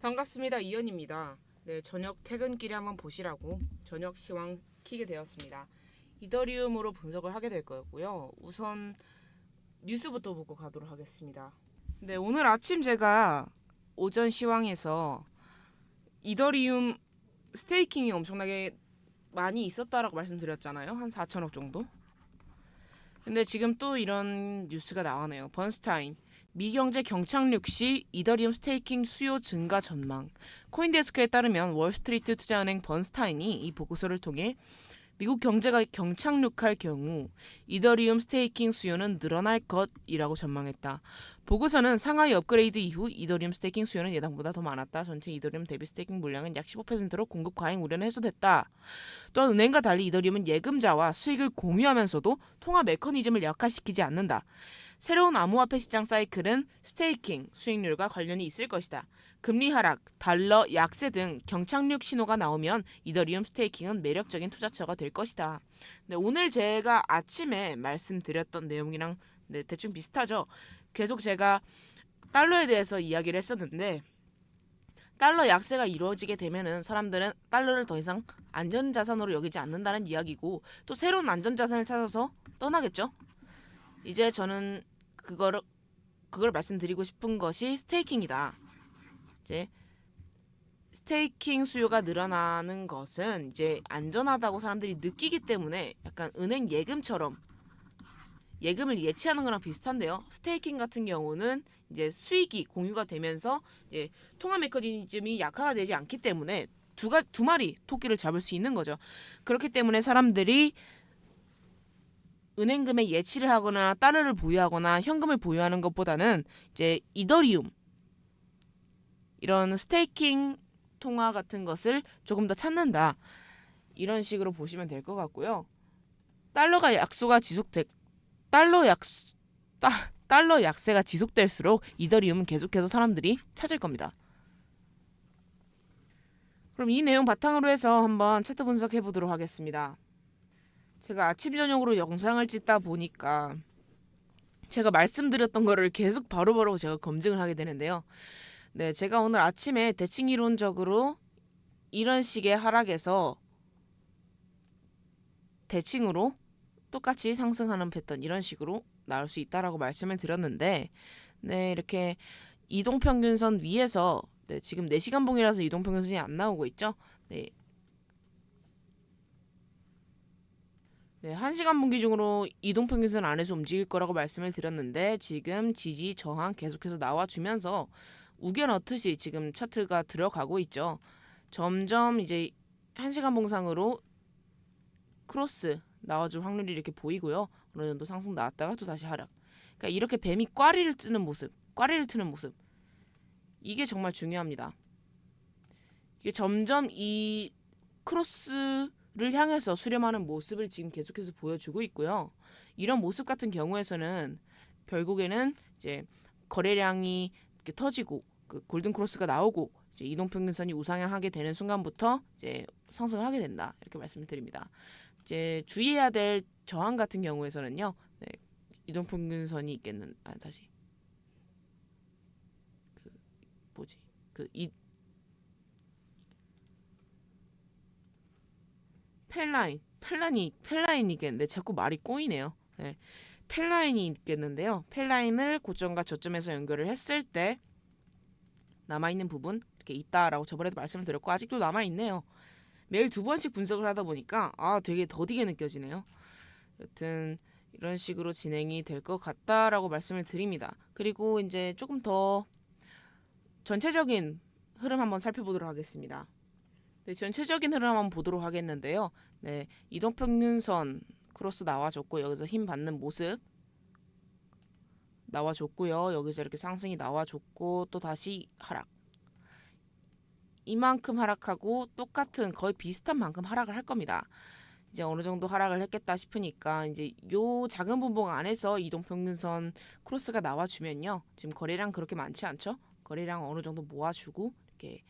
반갑습니다. 이현입니다. 네, 저녁 퇴근길에 한번 보시라고 저녁 시황 키게 되었습니다. 이더리움으로 분석을 하게 될 거고요. 우선 뉴스부터 보고 가도록 하겠습니다. 네, 오늘 아침 제가 오전 시황에서 이더리움 스테이킹이 엄청나게 많이 있었다라고 말씀드렸잖아요. 한 4천억 정도. 근데 지금 또 이런 뉴스가 나오네요. 번스타인 미경제 경착륙 시 이더리움 스테이킹 수요 증가 전망. 코인데스크에 따르면 월스트리트 투자은행 번스타인이 이 보고서를 통해 미국 경제가 경착륙할 경우 이더리움 스테이킹 수요는 늘어날 것이라고 전망했다. 보고서는 상하이 업그레이드 이후 이더리움 스테이킹 수요는 예상보다 더 많았다. 전체 이더리움 대비 스테이킹 물량은 약 15%로 공급 과잉 우려는 해소됐다. 또한 은행과 달리 이더리움은 예금자와 수익을 공유하면서도 통화 메커니즘을 약화시키지 않는다. 새로운 암호화폐 시장 사이클은 스테이킹 수익률과 관련이 있을 것이다. 금리 하락, 달러 약세 등 경착륙 신호가 나오면 이더리움 스테이킹은 매력적인 투자처가 될 것이다. 네, 오늘 제가 아침에 말씀드렸던 내용이랑 대충 비슷하죠. 계속 제가 달러에 대해서 이야기를 했었는데 달러 약세가 이루어지게 되면은 사람들은 달러를 더 이상 안전자산으로 여기지 않는다는 이야기고 또 새로운 안전자산을 찾아서 떠나겠죠. 이제 저는 그걸 말씀드리고 싶은 것이 스테이킹이다. 이제 스테이킹 수요가 늘어나는 것은 이제 안전하다고 사람들이 느끼기 때문에 약간 은행 예금처럼 예금을 예치하는 거랑 비슷한데요. 스테이킹 같은 경우는 이제 수익이 공유가 되면서 이제 통화 메커니즘이 약화가 되지 않기 때문에 두 마리 토끼를 잡을 수 있는 거죠. 그렇기 때문에 사람들이 은행금에 예치를 하거나 달러를 보유하거나 현금을 보유하는 것보다는 이제 이더리움 이런 스테이킹 통화 같은 것을 조금 더 찾는다. 이런 식으로 보시면 될 것 같고요. 달러가 약소가 지속돼 달러 약 달러 약세가 지속될수록 이더리움은 계속해서 사람들이 찾을 겁니다. 그럼 이 내용 바탕으로 해서 한번 차트 분석해 보도록 하겠습니다. 제가 아침 저녁으로 영상을 찍다 보니까 제가 말씀드렸던 거를 계속 바로바로 제가 검증을 하게 되는데요. 네, 제가 오늘 아침에 대칭 이론적으로 이런 식의 하락에서 대칭으로 똑같이 상승하는 패턴 이런 식으로 나올 수 있다라고 말씀을 드렸는데 네, 이렇게 이동평균선 위에서 지금 4시간 봉이라서 이동평균선이 안 나오고 있죠. 네. 1시간 봉 기준으로 이동평균선 안에서 움직일 거라고 말씀을 드렸는데 지금 지지 저항 계속해서 나와주면서 우겨 넣듯이 지금 차트가 들어가고 있죠. 점점 이제 1시간 봉상으로 크로스 나와줄 확률이 이렇게 보이고요. 어느 정도 상승 나왔다가 또 다시 하락. 그러니까 이렇게 뱀이 꽈리를 트는 모습. 이게 정말 중요합니다. 이게 점점 이 크로스를 향해서 수렴하는 모습을 지금 계속해서 보여주고 있고요. 이런 모습 같은 경우에서는 결국에는 이제 거래량이 이렇게 터지고 그 골든 크로스가 나오고 이제 이동평균선이 우상향하게 되는 순간부터 이제 상승을 하게 된다. 이렇게 말씀을 드립니다. 이제 주의해야 될 저항 같은 경우에서는요. 네, 이동평균선이 있겠는 다시 펠라인이 있겠는데 자꾸 말이 꼬이네요. 네. 펠라인이 있겠는데요. 펠라인을 고점과 저점에서 연결을 했을 때 남아있는 부분 이렇게 있다라고 저번에도 말씀을 드렸고 아직도 남아있네요. 매일 2번씩 분석을 하다 보니까 되게 더디게 느껴지네요. 여튼 이런 식으로 진행이 될 것 같다라고 말씀을 드립니다. 그리고 이제 조금 더 전체적인 흐름 한번 살펴보도록 하겠습니다. 네, 전체적인 흐름 한번 보도록 하겠는데요. 네, 이동평균선 크로스 나와줬고 여기서 힘 받는 모습 나와줬고요. 여기서 이렇게 상승이 나와줬고 또 다시 하락. 이만큼 하락하고 똑같은 거의 비슷한 만큼 하락을 할 겁니다. 이제 어느 정도 하락을 했겠다 싶으니까 이제 요 작은 분봉 안에서 이동평균선 크로스가 나와주면요. 지금 거래량 그렇게 많지 않죠? 거래량 어느 정도 모아주고 이렇게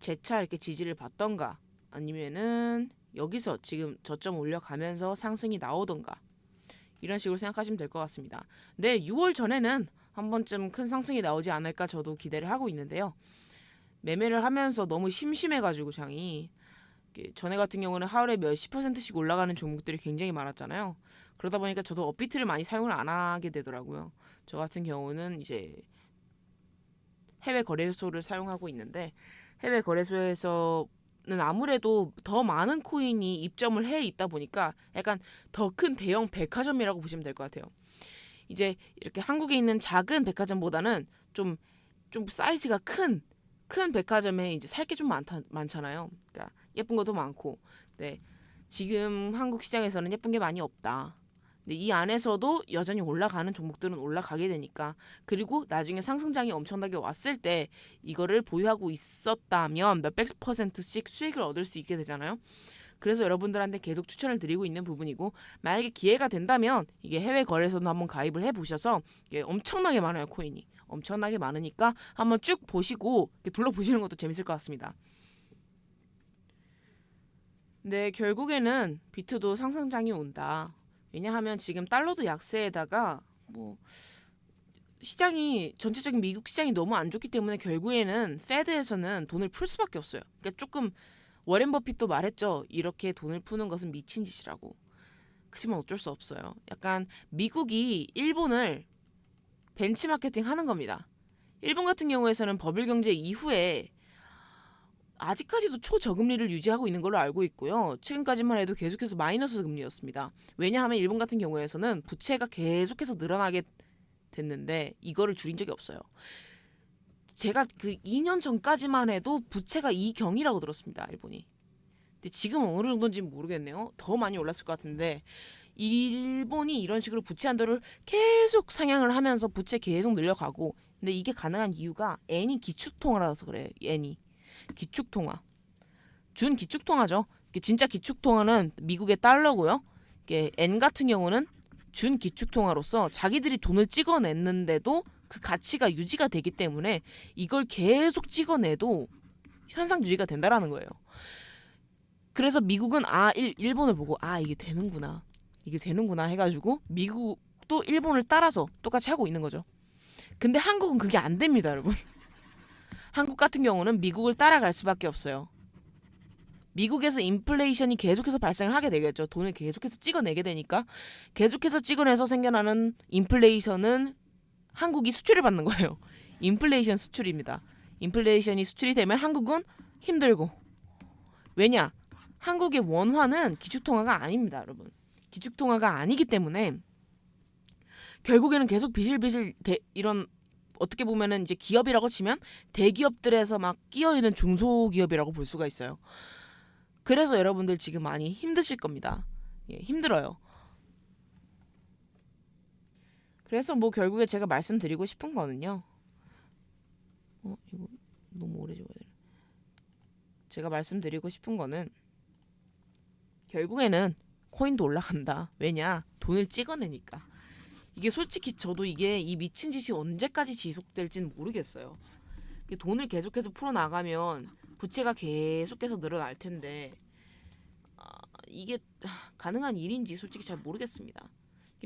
재차 이렇게 지지를 받던가 아니면은 여기서 지금 저점 올려가면서 상승이 나오던가 이런 식으로 생각하시면 될 것 같습니다. 네, 6월 전에는 한 번쯤 큰 상승이 나오지 않을까 저도 기대를 하고 있는데요. 매매를 하면서 너무 심심해가지고 장이 전에 같은 경우는 하루에 몇십 %씩 올라가는 종목들이 굉장히 많았잖아요. 그러다 보니까 저도 업비트를 많이 사용을 안 하게 되더라고요. 저 같은 경우는 이제 해외 거래소를 사용하고 있는데 해외 거래소에서는 아무래도 더 많은 코인이 입점을 해 있다 보니까 약간 더 큰 대형 백화점이라고 보시면 될 것 같아요. 이제 이렇게 한국에 있는 작은 백화점보다는 좀 사이즈가 큰 백화점에 이제 살 게 좀 많잖아요. 그러니까 예쁜 것도 많고. 네. 지금 한국 시장에서는 예쁜 게 많이 없다. 근데 이 안에서도 여전히 올라가는 종목들은 올라가게 되니까, 그리고 나중에 상승장이 엄청나게 왔을 때 이거를 보유하고 있었다면 몇백 %씩 수익을 얻을 수 있게 되잖아요. 그래서 여러분들한테 계속 추천을 드리고 있는 부분이고, 만약에 기회가 된다면 이게 해외 거래소도 한번 가입을 해 보셔서, 이게 엄청나게 많아요. 코인이 엄청나게 많으니까 한번 쭉 보시고 둘러보시는 것도 재밌을 것 같습니다. 네, 결국에는 비트도 상승장이 온다. 왜냐하면 지금 달러도 약세에다가 뭐 시장이, 전체적인 미국 시장이 너무 안 좋기 때문에 결국에는 페드에서는 돈을 풀 수밖에 없어요. 그러니까 조금, 워렌 버핏도 말했죠. 이렇게 돈을 푸는 것은 미친 짓이라고. 그렇지만 어쩔 수 없어요. 약간 미국이 일본을 벤치마케팅 하는 겁니다. 일본 같은 경우에서는 버블 경제 이후에 아직까지도 초저금리를 유지하고 있는 걸로 알고 있고요. 최근까지만 해도 계속해서 마이너스 금리였습니다. 왜냐하면 일본 같은 경우에서는 부채가 계속해서 늘어나게 됐는데 이거를 줄인 적이 없어요. 제가 그 2년 전까지만 해도 부채가 이경이라고 들었습니다. 일본이. 근데 지금 어느 정도인지 모르겠네요. 더 많이 올랐을 것 같은데, 일본이 이런 식으로 부채 한도를 계속 상향을 하면서 부채 계속 늘려가고, 근데 이게 가능한 이유가 N이 기축통화라서 그래요. N이 기축통화, 준 기축통화죠. 진짜 기축통화는 미국의 달러고요. 이게 N 같은 경우는 준 기축통화로서 자기들이 돈을 찍어냈는데도 그 가치가 유지가 되기 때문에 이걸 계속 찍어내도 현상 유지가 된다라는 거예요. 그래서 미국은 일본을 보고 이게 되는구나 해가지고 미국도 일본을 따라서 똑같이 하고 있는 거죠. 근데 한국은 그게 안 됩니다, 여러분. 한국 같은 경우는 미국을 따라갈 수밖에 없어요. 미국에서 인플레이션이 계속해서 발생을 하게 되겠죠. 돈을 계속해서 찍어내게 되니까, 계속해서 찍어내서 생겨나는 인플레이션은 한국이 수출을 받는 거예요. 인플레이션 수출입니다. 인플레이션이 수출이 되면 한국은 힘들고. 왜냐? 한국의 원화는 기축통화가 아닙니다, 여러분. 기축통화가 아니기 때문에 결국에는 계속 비실비실 이런, 어떻게 보면은 이제 기업이라고 치면 대기업들에서 막 끼어 있는 중소기업이라고 볼 수가 있어요. 그래서 여러분들 지금 많이 힘드실 겁니다. 예, 힘들어요. 그래서 뭐 결국에 제가 말씀드리고 싶은 거는요. 이거 너무 오래 적어야 되나? 제가 말씀드리고 싶은 거는 결국에는 코인도 올라간다. 왜냐? 돈을 찍어내니까. 이게 솔직히 저도 이 미친 짓이 언제까지 지속될지는 모르겠어요. 돈을 계속해서 풀어나가면 부채가 계속해서 늘어날 텐데 이게 가능한 일인지 솔직히 잘 모르겠습니다.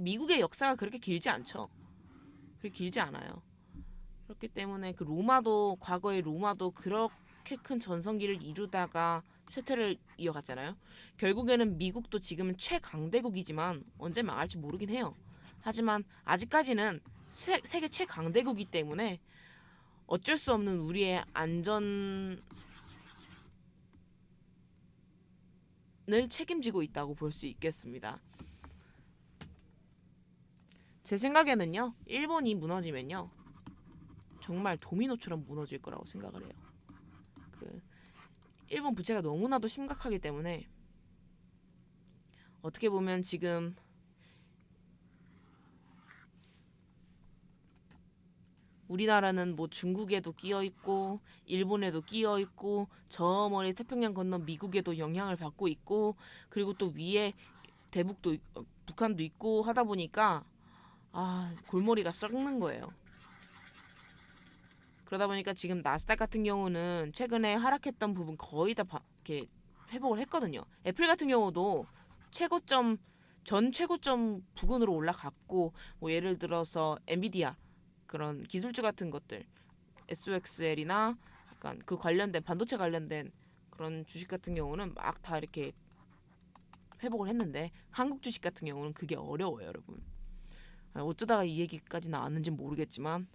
미국의 역사가 그렇게 길지 않죠. 그렇게 길지 않아요. 그렇기 때문에 과거의 로마도 그렇게 큰 전성기를 이루다가 쇠퇴를 이어갔잖아요. 결국에는 미국도 지금은 최강대국이지만 언제 망할지 모르긴 해요. 하지만 아직까지는 세계 최강대국이기 때문에 어쩔 수 없는 우리의 안전을 책임지고 있다고 볼 수 있겠습니다. 제 생각에는요, 일본이 무너지면요 정말 도미노처럼 무너질 거라고 생각을 해요. 일본 부채가 너무나도 심각하기 때문에 어떻게 보면 지금 우리나라는 뭐 중국에도 끼어 있고 일본에도 끼어 있고 저 멀리 태평양 건너 미국에도 영향을 받고 있고, 그리고 또 위에 대북도 북한도 있고 하다 보니까 골머리가 썩는 거예요. 그러다 보니까 지금 나스닥 같은 경우는 최근에 하락했던 부분 거의 다 이렇게 회복을 했거든요. 애플 같은 경우도 전 최고점 부근으로 올라갔고, 뭐 예를 들어서 엔비디아 그런 기술주 같은 것들, SOXL이나 그러니까 그 관련된 반도체 관련된 그런 주식 같은 경우는 막 다 이렇게 회복을 했는데 한국 주식 같은 경우는 그게 어려워요, 여러분. 어쩌다가 이 얘기까지 나왔는지 모르겠지만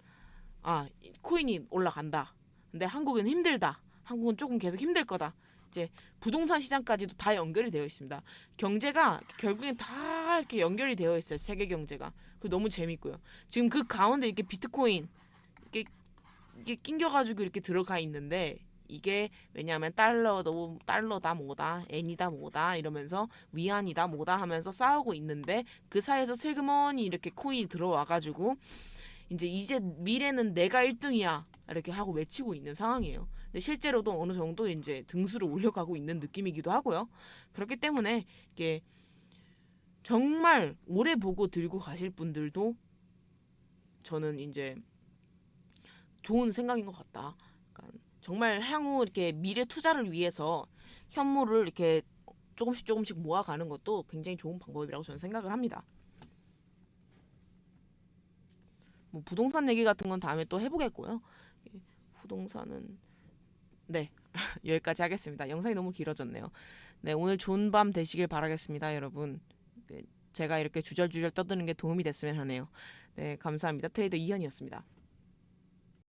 코인이 올라간다. 근데 한국은 힘들다. 한국은 조금 계속 힘들 거다. 이제 부동산 시장까지도 다 연결이 되어 있습니다. 경제가 결국엔 다 이렇게 연결이 되어 있어요. 세계 경제가. 그 너무 재밌고요. 지금 그 가운데 이렇게 비트코인 이게 낑겨가지고 이렇게 들어가 있는데 이게 왜냐하면 달러다 뭐다 엔이다 뭐다 이러면서 위안이다 뭐다 하면서 싸우고 있는데 그 사이에서 슬그머니 이렇게 코인이 들어와가지고 이제 미래는 내가 1등이야 이렇게 하고 외치고 있는 상황이에요. 근데 실제로도 어느 정도 이제 등수를 올려가고 있는 느낌이기도 하고요. 그렇기 때문에 이게 정말 오래 보고 들고 가실 분들도 저는 이제 좋은 생각인 것 같다. 그러니까 정말 향후 이렇게 미래 투자를 위해서 현물을 이렇게 조금씩 모아가는 것도 굉장히 좋은 방법이라고 저는 생각을 합니다. 뭐 부동산 얘기 같은 건 다음에 또 해보겠고요. 부동산은 네 여기까지 하겠습니다. 영상이 너무 길어졌네요. 네 오늘 좋은 밤 되시길 바라겠습니다, 여러분. 제가 이렇게 주절주절 떠드는 게 도움이 됐으면 하네요. 네 감사합니다. 트레이더 이현이었습니다.